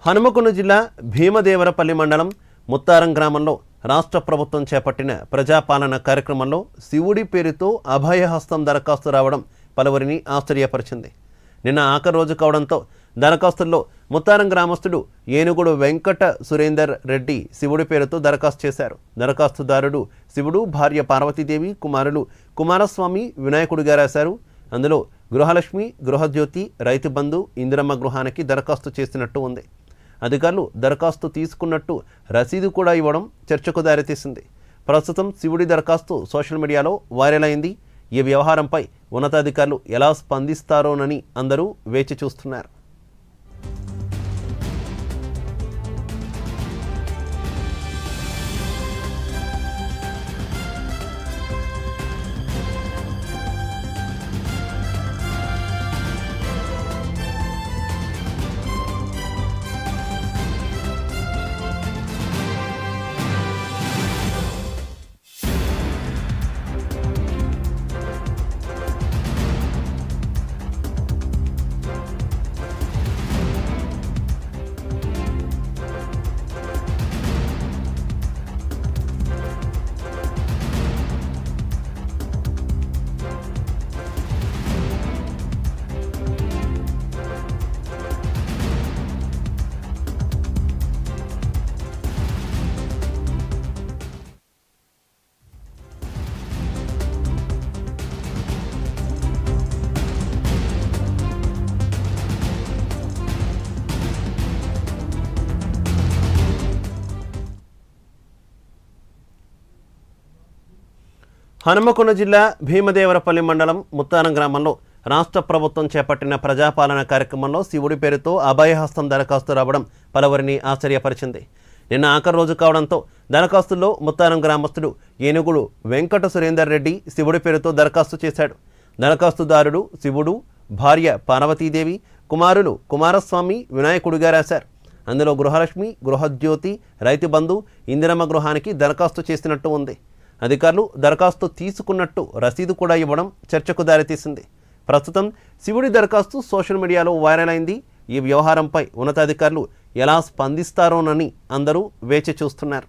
హనుమకొండ జిల్లా భీమదేవరపల్లి మండలం ముత్తారం గ్రామంలో రాష్ట్ర ప్రభుత్వం చేపట్టిన ప్రజాపాలన కార్యక్రమంలో శివుడి పేరుతో అభయహస్తం దరఖాస్తు రావడం పలువురిని ఆశ్చర్యపరిచింది. నిన్న ఆఖరి రోజు కావడంతో దరఖాస్తుల్లో ముత్తారం గ్రామస్తుడు ఏనుగుడు వెంకట సురేందర్ రెడ్డి శివుడి పేరుతో దరఖాస్తు చేశారు. దరఖాస్తుదారుడు శివుడు, భార్య పార్వతీదేవి, కుమారులు కుమారస్వామి, వినాయకుడిగా రాశారు. అందులో గృహలక్ష్మి, గృహజ్యోతి, రైతు బంధు, ఇందిరమ్మ గృహానికి దరఖాస్తు చేసినట్టు ఉంది. అధికారులు దరఖాస్తు తీసుకున్నట్టు రసీదు కూడా ఇవ్వడం చర్చకు దారితీసింది. ప్రస్తుతం శివుడి దరఖాస్తు సోషల్ మీడియాలో వైరల్ అయింది. ఈ వ్యవహారంపై ఉన్నతాధికారులు ఎలా స్పందిస్తారోనని అందరూ వేచి చూస్తున్నారు. హనుమకొండ జిల్లా భీమదేవరపల్లి మండలం ముత్తారం గ్రామంలో రాష్ట్ర ప్రభుత్వం చేపట్టిన ప్రజాపాలన కార్యక్రమంలో శివుడి పేరుతో అభయహస్తం దరఖాస్తు రావడం పలువురిని ఆశ్చర్యపరిచింది. నిన్న ఆఖరి రోజు కావడంతో దరఖాస్తుల్లో ముత్తారం గ్రామస్తుడు ఏనుగుడు వెంకట సురేందర్ రెడ్డి శివుడి పేరుతో దరఖాస్తు చేశాడు. దరఖాస్తుదారుడు శివుడు, భార్య పార్వతీదేవి, కుమారులు కుమారస్వామి, వినాయకుడిగా రాశారు. అందులో గృహలక్ష్మి, గృహజ్యోతి, రైతు బంధు, ఇందిరమ్మ గృహానికి దరఖాస్తు చేసినట్టు ఉంది. అధికారులు దరఖాస్తు తీసుకున్నట్టు రసీదు కూడా ఇవ్వడం చర్చకు దారితీసింది. ప్రస్తుతం శివుడి దరఖాస్తు సోషల్ మీడియాలో వైరల్ అయింది. ఈ వ్యవహారంపై ఉన్నతాధికారులు ఎలా స్పందిస్తారోనని అందరూ వేచి చూస్తున్నారు.